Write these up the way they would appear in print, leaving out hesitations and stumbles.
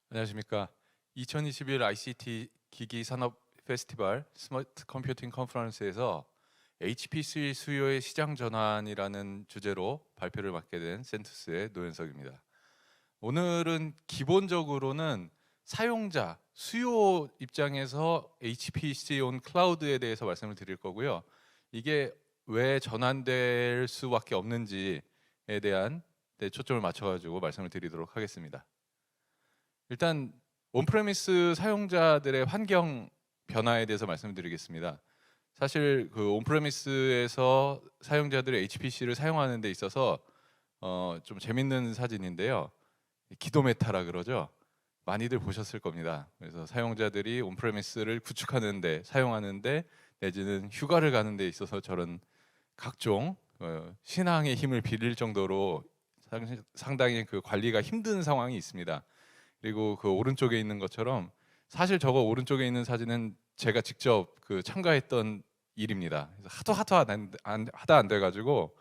안녕하십니까. 2021 ICT 기기 산업 페스티벌 스마트 컴퓨팅 컨퍼런스에서 HPC 수요의 시장 전환이라는 주제로 발표를 맡게 된 센투스의 노현석입니다. 오늘은 기본적으로는 사용자, 수요 입장에서 HPC 온 클라우드에 대해서 말씀을 드릴 거고요. 이게 왜 전환될 수밖에 없는지에 대한 초점을 맞춰가지고 말씀을 드리도록 하겠습니다. 일단 온프레미스 사용자들의 환경 변화에 대해서 말씀드리겠습니다. 사실 그 온프레미스에서 사용자들이 HPC를 사용하는 데 있어서 좀 재밌는 사진인데요. 기도 메타라 그러죠. 많이들 보셨을 겁니다. 그래서 사용자들이 온프레미스를 구축하는데, 사용하는데, 내지는 휴가를 가는 데 있어서 저런 각종 신앙의 힘을 빌릴 정도로 상당히 그 관리가 힘든 상황이 있습니다. 그리고 그 오른쪽에 있는 것처럼 사실 저거 오른쪽에 있는 사진은 제가 직접 그 참가했던 일입니다. 그래서 하다 안 돼가지고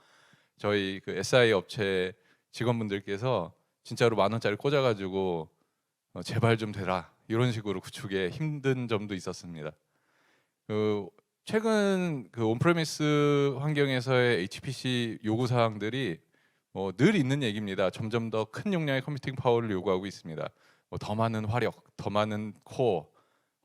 저희 그 SI 업체 직원분들께서 진짜로 10,000원짜리 꽂아가지고 제발 좀 되라 이런 식으로 구축에 힘든 점도 있었습니다. 그 최근 그 온프레미스 환경에서의 HPC 요구 사항들이 늘 있는 얘기입니다. 점점 더 큰 용량의 컴퓨팅 파워를 요구하고 있습니다. 더 많은 화력, 더 많은 코어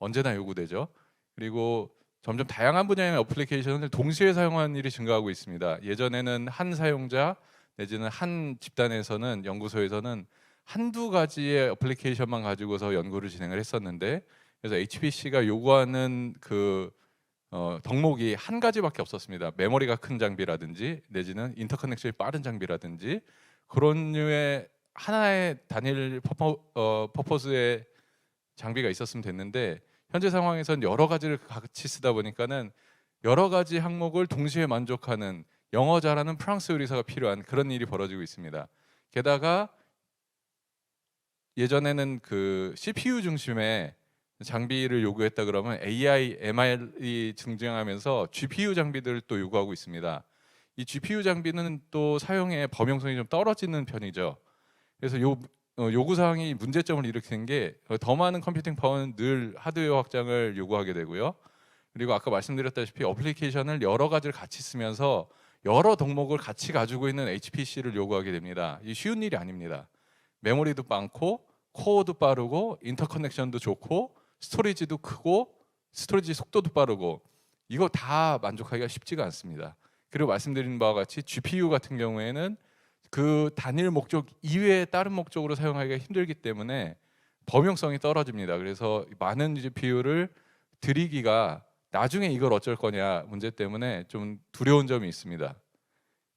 언제나 요구되죠. 그리고 점점 다양한 분야의 어플리케이션을 동시에 사용하는 일이 증가하고 있습니다. 예전에는 한 사용자 내지는 한 집단에서는 연구소에서는 한두 가지의 어플리케이션만 가지고서 연구를 진행을 했었는데, 그래서 HPC가 요구하는 그 덕목이 한 가지밖에 없었습니다. 메모리가 큰 장비라든지 내지는 인터커넥션이 빠른 장비라든지 그런 류의 하나의 단일 퍼포스의 장비가 있었으면 됐는데, 현재 상황에서는 여러 가지를 같이 쓰다 보니까는 여러 가지 항목을 동시에 만족하는 영어 잘하는 프랑스 요리사가 필요한 그런 일이 벌어지고 있습니다. 게다가 예전에는 그 CPU 중심의 장비를 요구했다 그러면 AI, MR이 등장하면서 GPU 장비들을 또 요구하고 있습니다. 이 GPU 장비는 또 사용의 범용성이 좀 떨어지는 편이죠. 그래서 요구 사항이 문제점을 일으키는 게 더 많은 컴퓨팅 파워는 늘 하드웨어 확장을 요구하게 되고요. 그리고 아까 말씀드렸다시피 어플리케이션을 여러 가지를 같이 쓰면서 여러 덕목을 같이 가지고 있는 HPC를 요구하게 됩니다. 이 쉬운 일이 아닙니다. 메모리도 많고 코어도 빠르고 인터커넥션도 좋고 스토리지도 크고 스토리지 속도도 빠르고 이거 다 만족하기가 쉽지가 않습니다. 그리고 말씀드린 바와 같이 GPU 같은 경우에는 그 단일 목적 이외의 다른 목적으로 사용하기가 힘들기 때문에 범용성이 떨어집니다. 그래서 많은 GPU를 들이기가 나중에 이걸 어쩔 거냐 문제 때문에 좀 두려운 점이 있습니다.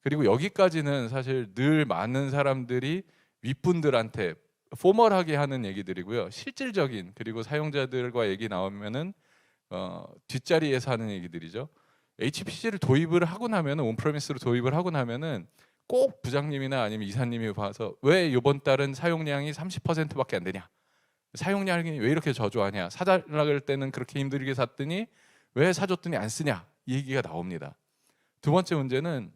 그리고 여기까지는 사실 늘 많은 사람들이 윗분들한테 포멀하게 하는 얘기들이고요. 실질적인 그리고 사용자들과 얘기 나오면은 뒷자리에서 하는 얘기들이죠. HPC를 도입을 하고 나면은 온프레미스로 도입을 하고 나면은 꼭 부장님이나 아니면 이사님이 봐서 왜 이번 달은 사용량이 30%밖에 안 되냐? 사용량이 왜 이렇게 저조하냐? 사달라고 할 때는 그렇게 힘들게 샀더니 왜 사줬더니 안 쓰냐? 이 얘기가 나옵니다. 두 번째 문제는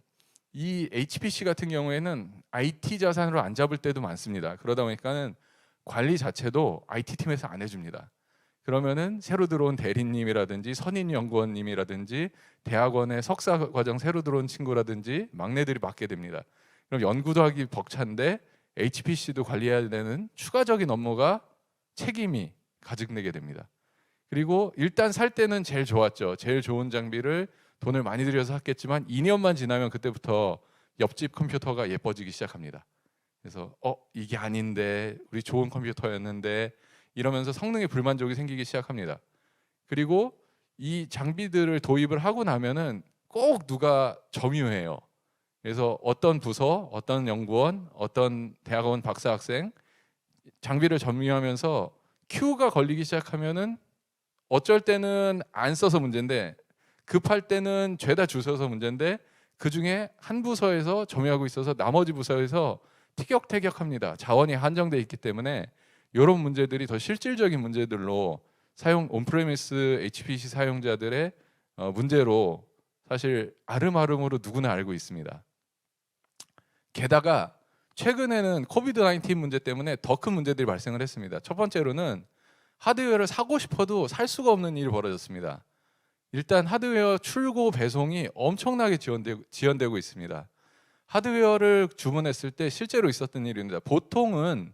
이 HPC 같은 경우에는 IT 자산으로 안 잡을 때도 많습니다. 그러다 보니까는 관리 자체도 IT 팀에서 안 해줍니다. 그러면은 새로 들어온 대리님이라든지 선임 연구원님이라든지 대학원의 석사 과정 새로 들어온 친구라든지 막내들이 맡게 됩니다. 그럼 연구도 하기 벅찬데 HPC도 관리해야 되는 추가적인 업무가 책임이 가중되게 됩니다. 그리고 일단 살 때는 제일 좋았죠. 제일 좋은 장비를 돈을 많이 들여서 샀겠지만 2년만 지나면 그때부터 옆집 컴퓨터가 예뻐지기 시작합니다. 그래서 이게 아닌데 우리 좋은 컴퓨터였는데 이러면서 성능에 불만족이 생기기 시작합니다. 그리고 이 장비들을 도입을 하고 나면은 꼭 누가 점유해요. 그래서 어떤 부서, 어떤 연구원, 어떤 대학원 박사 학생 장비를 점유하면서 큐가 걸리기 시작하면은 어쩔 때는 안 써서 문제인데 급할 때는 죄다 주셔서 문제인데 그 중에 한 부서에서 점유하고 있어서 나머지 부서에서 티격태격합니다. 자원이 한정돼 있기 때문에 이런 문제들이 더 실질적인 문제들로 온프레미스 HPC 사용자들의 문제로 사실 아름아름으로 누구나 알고 있습니다. 게다가 최근에는 코비드 19 문제 때문에 더 큰 문제들이 발생을 했습니다. 첫 번째로는 하드웨어를 사고 싶어도 살 수가 없는 일이 벌어졌습니다. 일단 하드웨어 출고 배송이 엄청나게 지연되고 있습니다. 하드웨어를 주문했을 때 실제로 있었던 일입니다. 보통은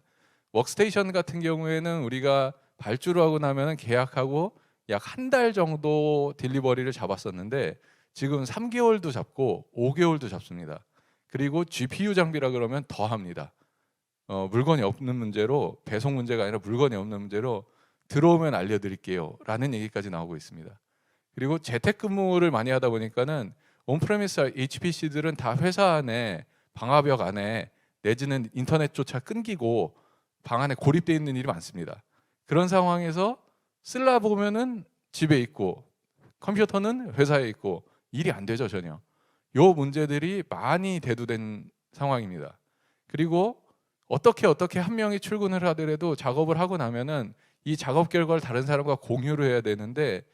워크스테이션 같은 경우에는 우리가 발주를 하고 나면 계약하고 약 한 달 정도 딜리버리를 잡았었는데 지금 3개월도 잡고 5개월도 잡습니다. 그리고 GPU 장비라 그러면 더 합니다. 물건이 없는 문제로, 배송 문제가 아니라 물건이 없는 문제로 들어오면 알려드릴게요 라는 얘기까지 나오고 있습니다. 그리고 재택근무를 많이 하다 보니까는 온프레미스 HPC들은 다 회사 안에 방화벽 안에 내지는 인터넷조차 끊기고 방 안에 고립되어 있는 일이 많습니다. 그런 상황에서 쓸라 보면은 집에 있고 컴퓨터는 회사에 있고 일이 안 되죠, 전혀. 요 문제들이 많이 대두된 상황입니다. 그리고 어떻게 한 명이 출근을 하더라도 작업을 하고 나면은 이 작업 결과를 다른 사람과 공유를 해야 되는데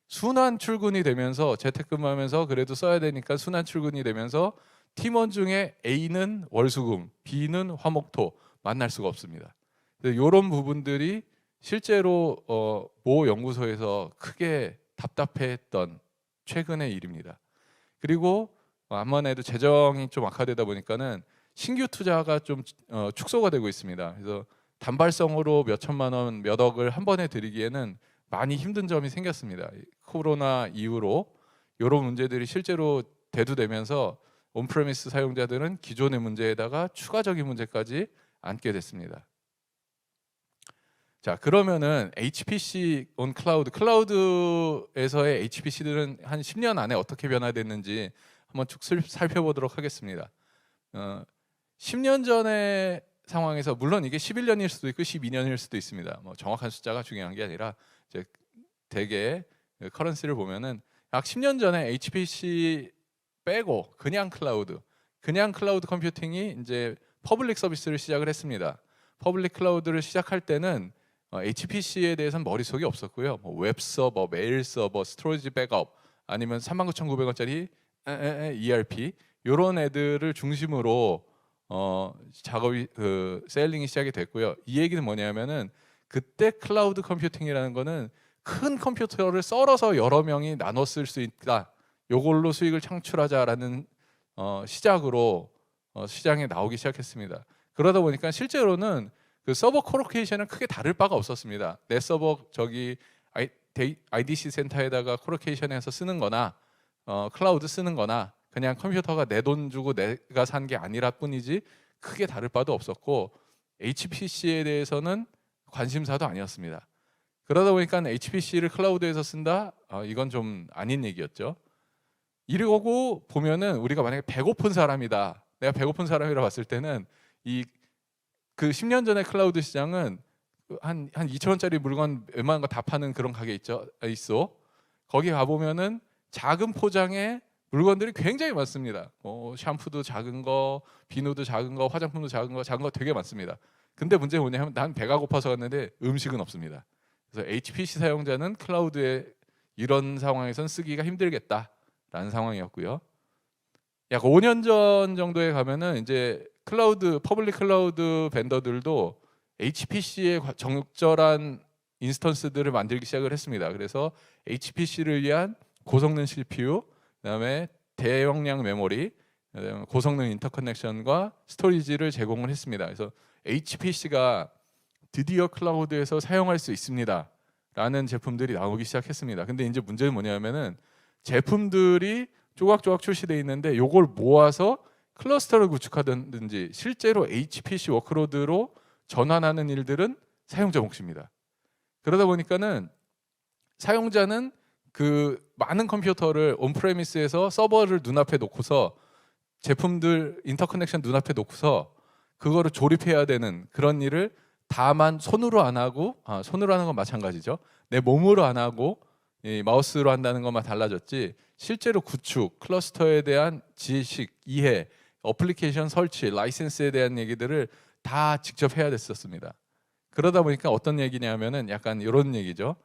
순환 출근이 되면서 재택근무하면서 그래도 써야 되니까 순환 출근이 되면서 팀원 중에 A는 월수금, B는 화목토 만날 수가 없습니다. 이런 부분들이 실제로 모 연구소에서 크게 답답해했던 최근의 일입니다. 그리고 아무래도 재정이 좀 악화되다 보니까는 신규 투자가 좀 축소가 되고 있습니다. 그래서 단발성으로 몇 천만 원, 몇 억을 한 번에 들이기에는 많이 힘든 점이 생겼습니다. 코로나 이후로 이런 문제들이 실제로 대두되면서 온프레미스 사용자들은 기존의 문제에다가 추가적인 문제까지 안게 됐습니다. 자, 그러면은 HPC on 클라우드에서의 HPC들은 한 10년 안에 어떻게 변화됐는지 한번 쭉 살펴보도록 하겠습니다. 10년 전의 상황에서 물론 이게 11년일 수도 있고 12년일 수도 있습니다. 뭐 정확한 숫자가 중요한 게 아니라 이제 대개 커런시를 보면은 약 10년 전에 HPC 빼고 그냥 클라우드 컴퓨팅이 이제 퍼블릭 서비스를 시작을 했습니다. 퍼블릭 클라우드를 시작할 때는 HPC에 대해서는 머릿속이 없었고요. 뭐 웹 서버, 메일 서버, 스토리지 백업 아니면 39,900원짜리 ERP 이런 애들을 중심으로 작업이 셀링이 시작이 됐고요. 이 얘기는 뭐냐면은 그때 클라우드 컴퓨팅이라는 거는 큰 컴퓨터를 썰어서 여러 명이 나눠 쓸 수 있다. 요걸로 수익을 창출하자라는 시작으로 시장에 나오기 시작했습니다. 그러다 보니까 실제로는 그 서버 코로케이션은 크게 다를 바가 없었습니다. 내 서버 저기 IDC 센터에다가 코로케이션해서 쓰는 거나 클라우드 쓰는 거나 그냥 컴퓨터가 내 돈 주고 내가 산 게 아니라 뿐이지 크게 다를 바도 없었고 HPC에 대해서는 관심사도 아니었습니다. 그러다 보니까 HPC를 클라우드에서 쓴다? 이건 좀 아닌 얘기였죠. 이러고 보면은 우리가 만약에 배고픈 사람이다. 내가 배고픈 사람이라 봤을 때는 그 10년 전에 클라우드 시장은 한 2,000원짜리 물건 웬만한 거 다 파는 그런 가게 있어. 거기 가보면은 작은 포장에 물건들이 굉장히 많습니다. 샴푸도 작은 거, 비누도 작은 거, 화장품도 작은 거 되게 많습니다. 근데 문제가 뭐냐면 난 배가 고파서 갔는데 음식은 없습니다. 그래서 HPC 사용자는 클라우드에 이런 상황에선 쓰기가 힘들겠다라는 상황이었고요. 약 5년 전 정도에 가면은 이제 퍼블릭 클라우드 벤더들도 HPC의 적절한 인스턴스들을 만들기 시작을 했습니다. 그래서 HPC를 위한 고성능 CPU, 그다음에 대용량 메모리, 그다음에 고성능 인터커넥션과 스토리지를 제공을 했습니다. 그래서 HPC가 드디어 클라우드에서 사용할 수 있습니다. 라는 제품들이 나오기 시작했습니다. 근데 이제 문제는 뭐냐면은 제품들이 조각조각 출시되어 있는데 요걸 모아서 클러스터를 구축하든지 실제로 HPC 워크로드로 전환하는 일들은 사용자 몫입니다. 그러다 보니까는 사용자는 그 많은 컴퓨터를 온프레미스에서 서버를 눈앞에 놓고서 제품들 인터커넥션 눈앞에 놓고서 그거를 조립해야 되는 그런 일을 다만 손으로 안 하고 손으로 하는 건 마찬가지죠. 내 몸으로 안 하고 마우스로 한다는 것만 달라졌지 실제로 구축, 클러스터에 대한 지식, 이해, 어플리케이션 설치, 라이센스에 대한 얘기들을 다 직접 해야 됐었습니다. 그러다 보니까 어떤 얘기냐면은 약간 이런 얘기죠.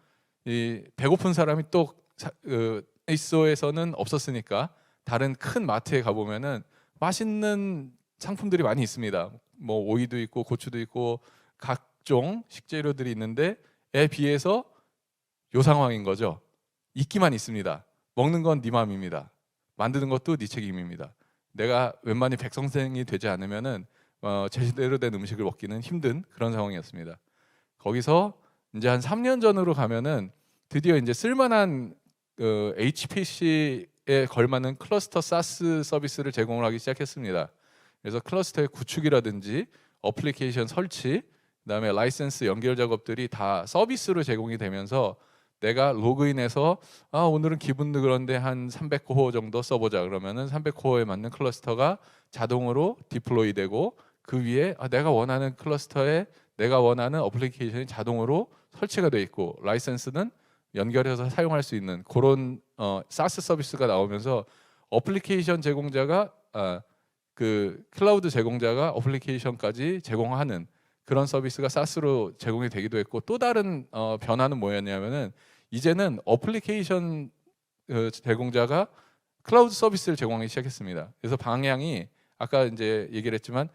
이 배고픈 사람이 또 에이소에서는 없었으니까 다른 큰 마트에 가보면은 맛있는 상품들이 많이 있습니다. 뭐 오이도 있고 고추도 있고 각종 식재료들이 있는데 에 비해서 요 상황인 거죠. 있기만 있습니다. 먹는 건 네 맘입니다. 만드는 것도 네 책임입니다. 내가 웬만히 백성생이 되지 않으면은 제대로 된 음식을 먹기는 힘든 그런 상황이었습니다. 거기서 이제 한 3년 전으로 가면은 드디어 이제 쓸만한 HPC에 걸맞는 클러스터 사스 서비스를 제공을 하기 시작했습니다. 그래서 클러스터의 구축이라든지 어플리케이션 설치, 그다음에 라이센스 연결 작업들이 다 서비스로 제공이 되면서 내가 로그인해서 오늘은 기분도 그런데 한 300코어 정도 써보자 그러면은 300코어에 맞는 클러스터가 자동으로 디플로이 되고 그 위에 내가 원하는 클러스터에 내가 원하는 어플리케이션이 자동으로 설치가 돼 있고 라이센스는 연결해서 사용할 수 있는 그런 사스 서비스가 나오면서 어플리케이션 제공자가 그 클라우드 제공자가 어플리케이션까지 제공하는 그런 서비스가 사스로 제공이 되기도 했고 또 다른 변화는 뭐였냐면은 이제는 어플리케이션 제공자가 클라우드 서비스를 제공하기 시작했습니다. 그래서 방향이 아까 이제 얘기를 했지만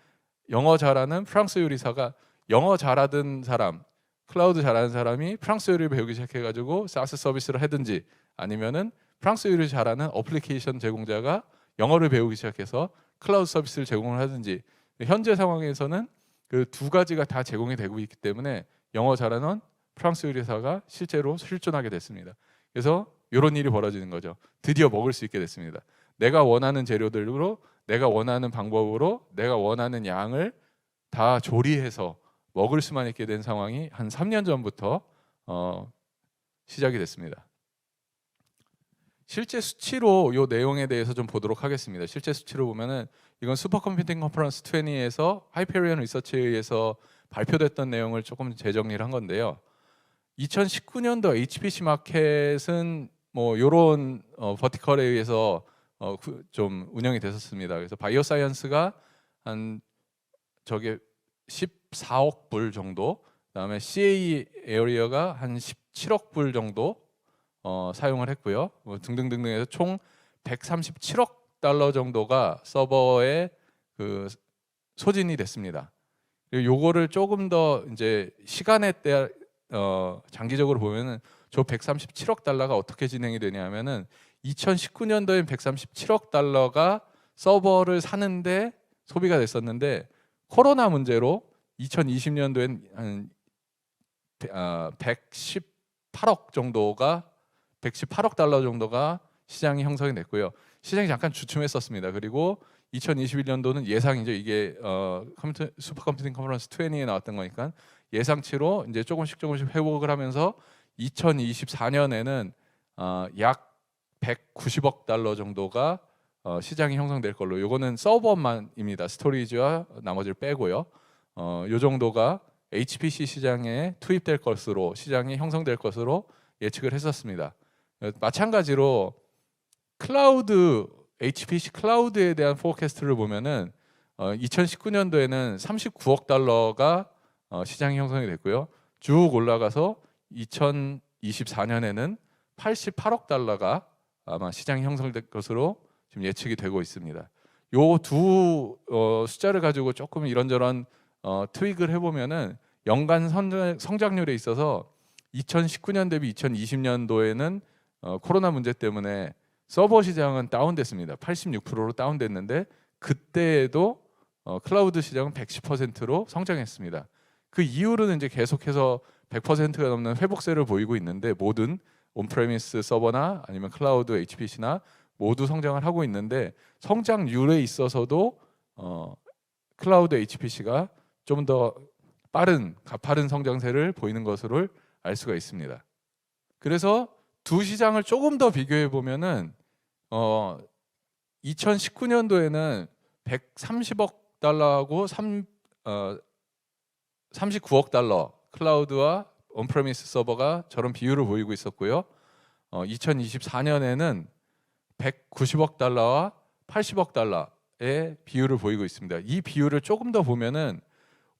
영어 잘하는 프랑스 요리사가 영어 잘하던 사람, 클라우드 잘하는 사람이 프랑스 요리를 배우기 시작해가지고 사스 서비스를 하든지 아니면은 프랑스 요리 잘하는 어플리케이션 제공자가 영어를 배우기 시작해서 클라우드 서비스를 제공을 하든지 현재 상황에서는 그 두 가지가 다 제공이 되고 있기 때문에 영어 잘하는 프랑스 요리사가 실제로 실존하게 됐습니다. 그래서 이런 일이 벌어지는 거죠. 드디어 먹을 수 있게 됐습니다. 내가 원하는 재료들로 내가 원하는 방법으로 내가 원하는 양을 다 조리해서 먹을 수만 있게 된 상황이 한 3년 전부터 시작이 됐습니다. 실제 수치로 이 내용에 대해서 좀 보도록 하겠습니다. 실제 수치로 보면은 이건 슈퍼컴퓨팅 컨퍼런스 20에서 하이페리온 리서치에 의해서 발표됐던 내용을 조금 재정리를 한 건데요. 2019년도 HPC 마켓은 뭐 이런 버티컬에 의해서 좀 운영이 됐었습니다. 그래서 바이오 사이언스가 한 저게 14억 불 정도, 그다음에 CA 에어리어가 한 17억 불 정도 사용을 했고요. 뭐 등등등등해서 총 137억 달러 정도가 서버에 그 소진이 됐습니다. 그리고 요거를 조금 더 이제 시간에 따라 장기적으로 보면은 저 137억 달러가 어떻게 진행이 되냐면은 2019년도엔 137억 달러가 서버를 사는데 소비가 됐었는데 코로나 문제로 2020년도엔 한 118억 정도가 118억 달러 정도가 시장이 형성이 됐고요. 시장이 잠깐 주춤했었습니다. 그리고 2021년도는 예상이죠. 이게 슈퍼컴퓨팅 컨퍼런스 20에 나왔던 거니까 예상치로 이제 조금씩 회복을 하면서 2024년에는 약 190억 달러 정도가 시장이 형성될 걸로. 요거는 서버만입니다. 스토리지와 나머지를 빼고요. 요 정도가 HPC 시장에 투입될 것으로 시장이 형성될 것으로 예측을 했었습니다. 마찬가지로 클라우드 HPC 클라우드에 대한 포캐스트를 보면은 2019년도에는 39억 달러가 시장이 형성이 됐고요. 쭉 올라가서 2024년에는 88억 달러가 아마 시장이 형성될 것으로 지금 예측이 되고 있습니다. 요 두 숫자를 가지고 조금 이런저런 트윅을 해보면은 연간 성장률에 있어서 2019년 대비 2020년도에는 코로나 문제 때문에 서버 시장은 다운됐습니다. 86%로 다운됐는데 그때에도 클라우드 시장은 110%로 성장했습니다. 그 이후로는 이제 계속해서 100%가 넘는 회복세를 보이고 있는데 모든 온프레미스 서버나 아니면 클라우드 HPC나 모두 성장을 하고 있는데 성장률에 있어서도 클라우드 HPC가 좀 더 빠른 가파른 성장세를 보이는 것으로 알 수가 있습니다. 그래서 두 시장을 조금 더 비교해 보면은 2019년도에는 130억 달러하고 39억 달러 클라우드와 온프레미스 서버가 저런 비율을 보이고 있었고요. 2024년에는 190억 달러와 80억 달러의 비율을 보이고 있습니다. 이 비율을 조금 더 보면은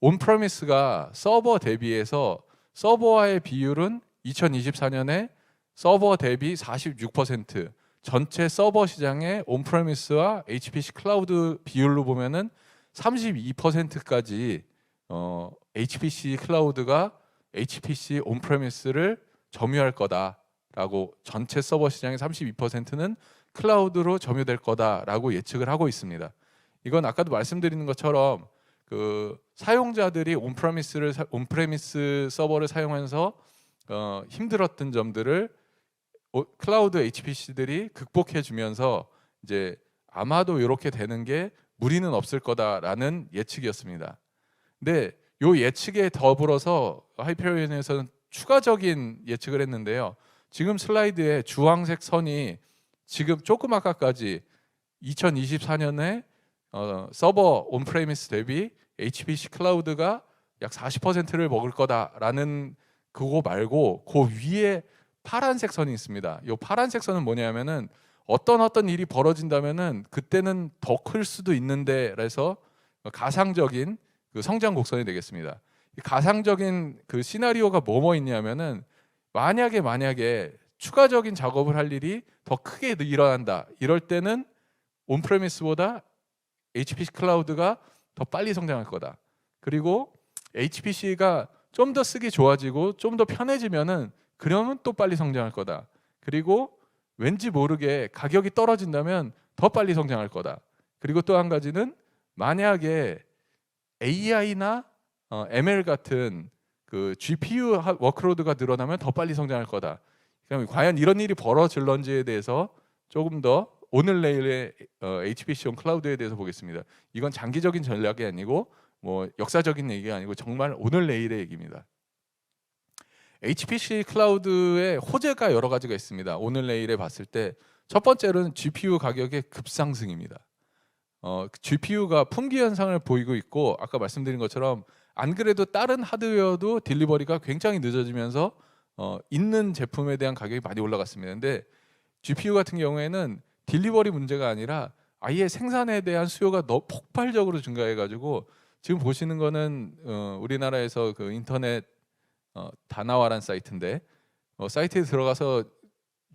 온프레미스가 서버 대비해서 서버와의 비율은 2024년에 서버 대비 46%, 전체 서버 시장의 온프레미스와 HPC 클라우드 비율로 보면은 32%까지 HPC 클라우드가 HPC 온프레미스를 점유할 거다라고, 전체 서버 시장의 32%는 클라우드로 점유될 거다라고 예측을 하고 있습니다. 이건 아까도 말씀드리는 것처럼 그 사용자들이 온프레미스 서버를 사용하면서 힘들었던 점들을 클라우드 HPC들이 극복해 주면서 이제 아마도 이렇게 되는 게 무리는 없을 거다라는 예측이었습니다. 근데 이 예측에 더불어서 하이페리온에서는 추가적인 예측을 했는데요. 지금 슬라이드에 주황색 선이 지금 조금 아까까지 2024년에 서버 온프레미스 대비 HPC 클라우드가 약 40%를 먹을 거다라는 그거 말고 그 위에 파란색 선이 있습니다. 이 파란색 선은 뭐냐면은 어떤 일이 벌어진다면은 그때는 더 클 수도 있는데, 그래서 가상적인 그 성장 곡선이 되겠습니다. 가상적인 그 시나리오가 뭐뭐 있냐면은 만약에 추가적인 작업을 할 일이 더 크게 일어난다. 이럴 때는 온프레미스보다 HPC 클라우드가 더 빨리 성장할 거다. 그리고 HPC가 좀 더 쓰기 좋아지고 좀 더 편해지면은 그러면 또 빨리 성장할 거다. 그리고 왠지 모르게 가격이 떨어진다면 더 빨리 성장할 거다. 그리고 또 한 가지는 만약에 AI나 ML 같은 그 GPU 워크로드가 늘어나면 더 빨리 성장할 거다. 그럼 과연 이런 일이 벌어질런지에 대해서 조금 더 오늘 내일의 HPC 클라우드에 대해서 보겠습니다. 이건 장기적인 전략이 아니고 뭐 역사적인 얘기가 아니고 정말 오늘 내일의 얘기입니다. HPC 클라우드의 호재가 여러 가지가 있습니다. 오늘 내일에 봤을 때 첫 번째로는 GPU 가격의 급상승입니다. GPU가 품귀 현상을 보이고 있고, 아까 말씀드린 것처럼 안 그래도 다른 하드웨어도 딜리버리가 굉장히 늦어지면서 있는 제품에 대한 가격이 많이 올라갔습니다. 근데 GPU 같은 경우에는 딜리버리 문제가 아니라 아예 생산에 대한 수요가 너무 폭발적으로 증가해가지고 지금 보시는 거는 우리나라에서 그 인터넷 다나와란 사이트인데 사이트에 들어가서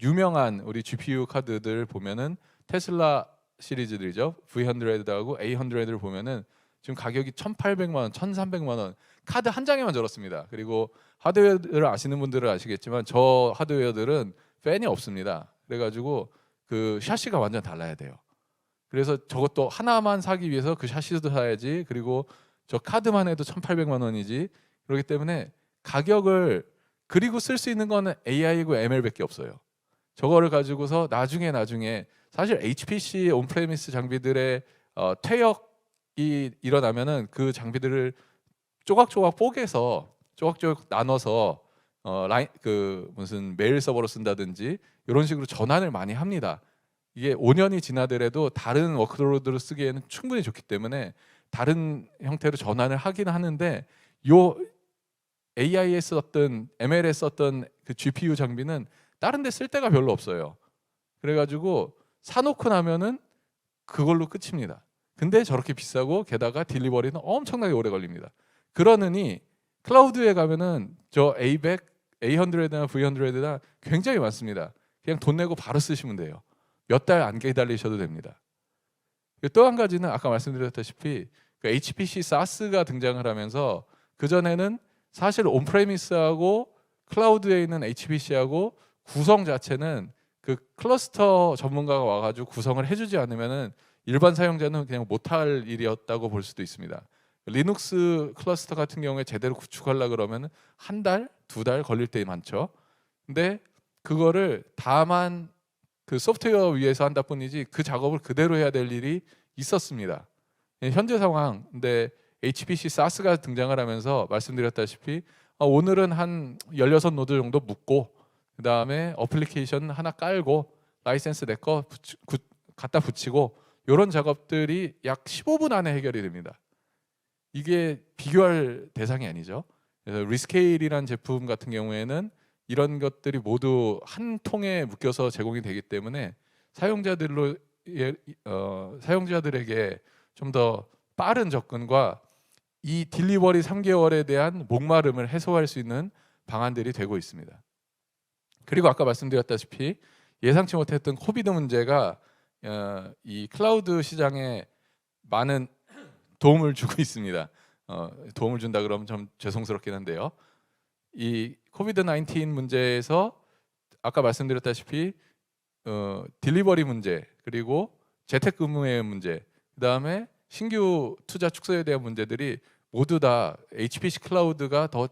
유명한 우리 GPU 카드들 보면은 테슬라 시리즈들이죠. V100하고 A100을 보면은 지금 가격이 1,800만 원, 1,300만 원 카드 한 장에만 들었습니다. 그리고 하드웨어를 아시는 분들은 아시겠지만 저 하드웨어들은 팬이 없습니다. 그래가지고 그 샤시가 완전 달라야 돼요. 그래서 저것도 하나만 사기 위해서 그 샤시도 사야지. 그리고 저 카드만 해도 1,800만 원이지. 그렇기 때문에 가격을, 그리고 쓸 수 있는 거는 AI고 ML밖에 없어요. 저거를 가지고서 나중에 사실 HPC 온프레미스 장비들의 퇴역이 일어나면은 그 장비들을 조각조각 뽀개서 조각조각 나눠서 그 무슨 메일 서버로 쓴다든지 이런 식으로 전환을 많이 합니다. 이게 5년이 지나더라도 다른 워크로드로 쓰기에는 충분히 좋기 때문에 다른 형태로 전환을 하긴 하는데, 요 AI에 썼던 ML에 썼던 그 GPU 장비는 다른 데 쓸 데가 별로 없어요. 그래가지고 사놓고 나면은 그걸로 끝입니다. 근데 저렇게 비싸고 게다가 딜리버리는 엄청나게 오래 걸립니다. 그러느니 클라우드에 가면은 저 A100, A100나 V100나 굉장히 많습니다. 그냥 돈 내고 바로 쓰시면 돼요. 몇 달 안 기다리셔도 됩니다. 또 한 가지는 아까 말씀드렸다시피 그 HPC SaaS가 등장을 하면서 그전에는 사실 온프레미스하고 클라우드에 있는 HPC하고 구성 자체는 그 클러스터 전문가가 와가지고 구성을 해주지 않으면은 일반 사용자는 그냥 못할 일이었다고 볼 수도 있습니다. 리눅스 클러스터 같은 경우에 제대로 구축하려 그러면 한 달, 두 달 걸릴 때 많죠. 근데 그거를 다만 그 소프트웨어 위에서 한다 뿐이지 그 작업을 그대로 해야 될 일이 있었습니다. 현재 상황, 근데 HPC SaaS가 등장을 하면서 말씀드렸다시피 오늘은 한 16노드 정도 묶고 그 다음에 어플리케이션 하나 깔고 라이센스 내 거 갖다 붙이고 이런 작업들이 약 15분 안에 해결이 됩니다. 이게 비교할 대상이 아니죠. 그래서 리스케일이라는 제품 같은 경우에는 이런 것들이 모두 한 통에 묶여서 제공이 되기 때문에 사용자들에게 좀 더 빠른 접근과 이 딜리버리 3개월에 대한 목마름을 해소할 수 있는 방안들이 되고 있습니다. 그리고 아까 말씀드렸다시피 예상치 못했던 코비드 문제가 이 클라우드 시장에 많은 도움을 주고 있습니다. 도움을 준다 그러면 좀 죄송스럽긴 한데요. 이 코비드 19 문제에서 아까 말씀드렸다시피 딜리버리 문제, 그리고 재택근무의 문제, 그다음에 신규 투자 축소에 대한 문제들이 모두 다 HPC 클라우드가 더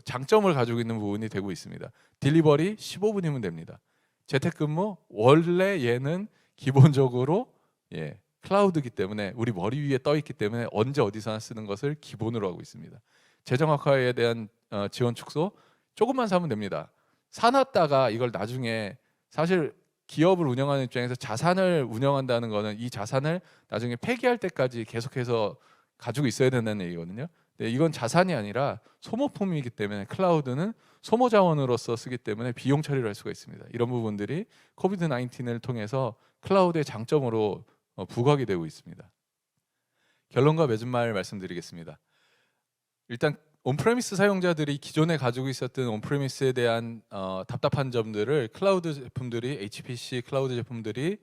장점을 가지고 있는 부분이 되고 있습니다. 딜리버리 15분이면 됩니다. 재택근무 원래 얘는 기본적으로 클라우드이기 때문에 우리 머리 위에 떠 있기 때문에 언제 어디서나 쓰는 것을 기본으로 하고 있습니다. 재정 악화에 대한 지원 축소 조금만 사면 됩니다. 사놨다가 이걸 나중에, 사실 기업을 운영하는 입장에서 자산을 운영한다는 거는 이 자산을 나중에 폐기할 때까지 계속해서 가지고 있어야 된다는 얘기거든요. 근데 이건 자산이 아니라 소모품이기 때문에 클라우드는 소모 자원으로서 쓰기 때문에 비용 처리를 할 수가 있습니다. 이런 부분들이 코비드 19을 통해서 클라우드의 장점으로 부각이 되고 있습니다. 결론과 맺은 말 말씀드리겠습니다. 일단 온프레미스 사용자들이 기존에 가지고 있었던 온프레미스에 대한 답답한 점들을 클라우드 제품들이, HPC 클라우드 제품들이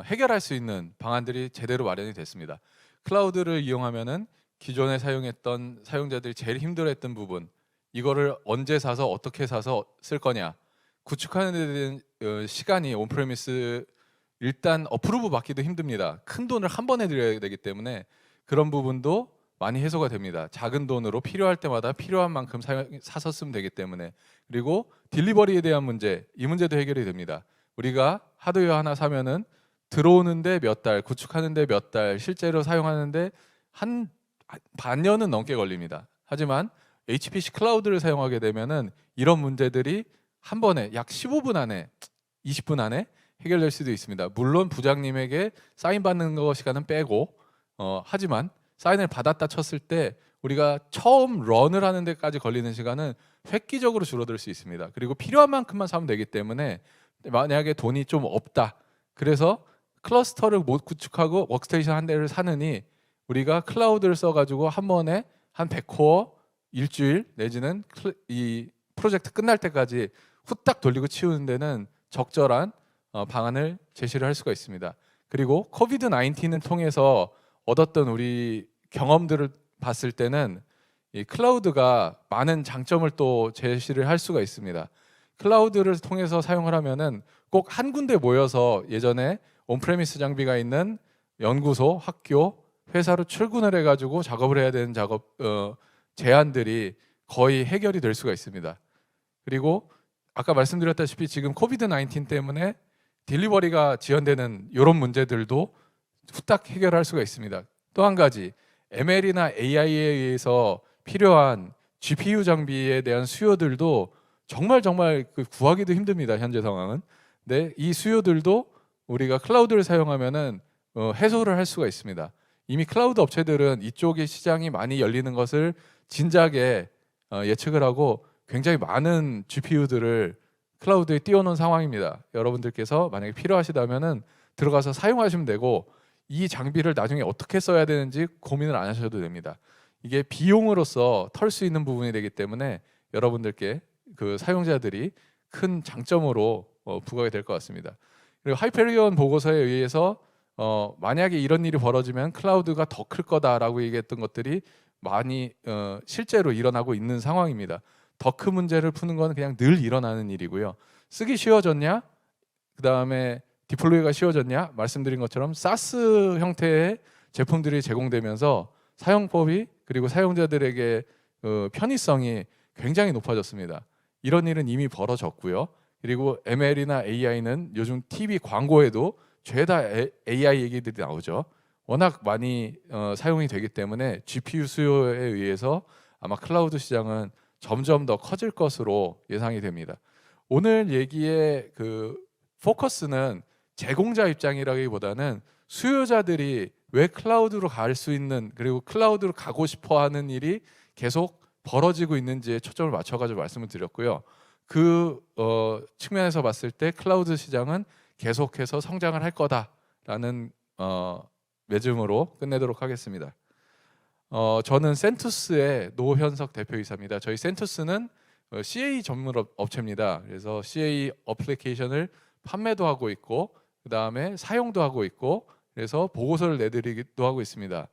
해결할 수 있는 방안들이 제대로 마련이 됐습니다. 클라우드를 이용하면은 기존에 사용했던 사용자들이 제일 힘들어했던 부분, 이거를 언제 사서 어떻게 사서 쓸 거냐, 구축하는 데 대한 시간이 온프레미스 일단 어프로브 받기도 힘듭니다. 큰 돈을 한 번에 들여야 되기 때문에 그런 부분도 많이 해소가 됩니다. 작은 돈으로 필요할 때마다 필요한 만큼 사서 쓰면 되기 때문에. 그리고 딜리버리에 대한 문제, 이 문제도 해결이 됩니다. 우리가 하드웨어 하나 사면은 들어오는데 몇 달, 구축하는데 몇 달, 실제로 사용하는데 한 반년은 넘게 걸립니다. 하지만 HPC 클라우드를 사용하게 되면은 이런 문제들이 한 번에 약 15분 안에, 20분 안에 해결될 수도 있습니다. 물론 부장님에게 사인 받는 거 시간은 빼고, 하지만 사인을 받았다 쳤을 때 우리가 처음 런을 하는 데까지 걸리는 시간은 획기적으로 줄어들 수 있습니다. 그리고 필요한 만큼만 사면 되기 때문에 만약에 돈이 좀 없다, 그래서 클러스터를 못 구축하고 워크스테이션 한 대를 사느니 우리가 클라우드를 써가지고 한 번에 한 100코어 일주일 내지는 이 프로젝트 끝날 때까지 후딱 돌리고 치우는 데는 적절한 방안을 제시를 할 수가 있습니다. 그리고 코비드 19을 통해서 얻었던 우리 경험들을 봤을 때는 이 클라우드가 많은 장점을 또 제시를 할 수가 있습니다. 클라우드를 통해서 사용을 하면은 꼭 한 군데 모여서 예전에 온프레미스 장비가 있는 연구소, 학교, 회사로 출근을 해가지고 작업을 해야 되는 제한들이 거의 해결이 될 수가 있습니다. 그리고 아까 말씀드렸다시피 지금 코비드 19 때문에 딜리버리가 지연되는 이런 문제들도 후딱 해결할 수가 있습니다. 또 한 가지, ML이나 AI에 의해서 필요한 GPU 장비에 대한 수요들도 정말 구하기도 힘듭니다. 현재 상황은. 근데 이 수요들도 우리가 클라우드를 사용하면은 해소를 할 수가 있습니다. 이미 클라우드 업체들은 이쪽의 시장이 많이 열리는 것을 진작에 예측을 하고 굉장히 많은 GPU들을 클라우드에 띄워놓은 상황입니다. 여러분들께서 만약에 필요하시다면은 들어가서 사용하시면 되고, 이 장비를 나중에 어떻게 써야 되는지 고민을 안 하셔도 됩니다. 이게 비용으로서 털 수 있는 부분이 되기 때문에 여러분들께 그 사용자들이 큰 장점으로 부각이 될 것 같습니다. 그리고 하이페리온 보고서에 의해서 만약에 이런 일이 벌어지면 클라우드가 더 클 거다라고 얘기했던 것들이 많이 실제로 일어나고 있는 상황입니다. 더 큰 문제를 푸는 건 그냥 늘 일어나는 일이고요. 쓰기 쉬워졌냐? 그 다음에 디플로이가 쉬워졌냐? 말씀드린 것처럼 사스 형태의 제품들이 제공되면서 사용법이, 그리고 사용자들에게 편의성이 굉장히 높아졌습니다. 이런 일은 이미 벌어졌고요. 그리고 ML이나 AI는 요즘 TV 광고에도 죄다 AI 얘기들이 나오죠. 워낙 많이 사용이 되기 때문에 GPU 수요에 의해서 아마 클라우드 시장은 점점 더 커질 것으로 예상이 됩니다. 오늘 얘기의 그 포커스는 제공자 입장이라기보다는 수요자들이 왜 클라우드로 갈 수 있는, 그리고 클라우드로 가고 싶어 하는 일이 계속 벌어지고 있는지에 초점을 맞춰가지고 말씀을 드렸고요. 그 측면에서 봤을 때 클라우드 시장은 계속해서 성장을 할 거다라는 매짐으로 끝내도록 하겠습니다. 저는 센투스의 노현석 대표이사입니다. 저희 센투스는 CA 전문 업체입니다. 그래서 CA 어플리케이션을 판매도 하고 있고, 그 다음에 사용도 하고 있고, 그래서 보고서를 내드리기도 하고 있습니다.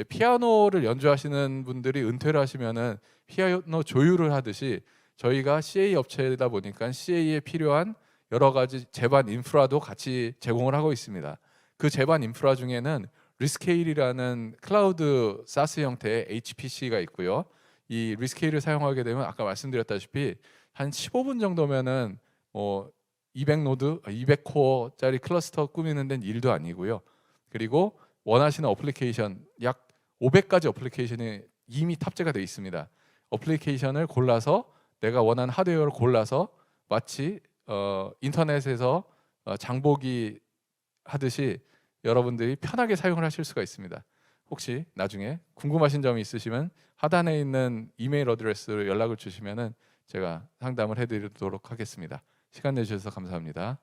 피아노를 연주하시는 분들이 은퇴를 하시면은 피아노 조율을 하듯이 저희가 CA 업체이다 보니까 CA에 필요한 여러 가지 제반 인프라도 같이 제공을 하고 있습니다. 그 제반 인프라 중에는 리스케일이라는 클라우드 사스 형태의 HPC가 있고요. 이 리스케일을 사용하게 되면 아까 말씀드렸다시피 한 15분 정도면은 200노드, 200코어짜리 클러스터 꾸미는 데는 일도 아니고요. 그리고 원하시는 어플리케이션 약 500가지 어플리케이션이 이미 탑재가 되어 있습니다. 어플리케이션을 골라서 내가 원하는 하드웨어를 골라서 마치 인터넷에서 장보기 하듯이 여러분들이 편하게 사용을 하실 수가 있습니다. 혹시 나중에 궁금하신 점이 있으시면 하단에 있는 이메일 어드레스로 연락을 주시면은 제가 상담을 해드리도록 하겠습니다. 시간 내주셔서 감사합니다.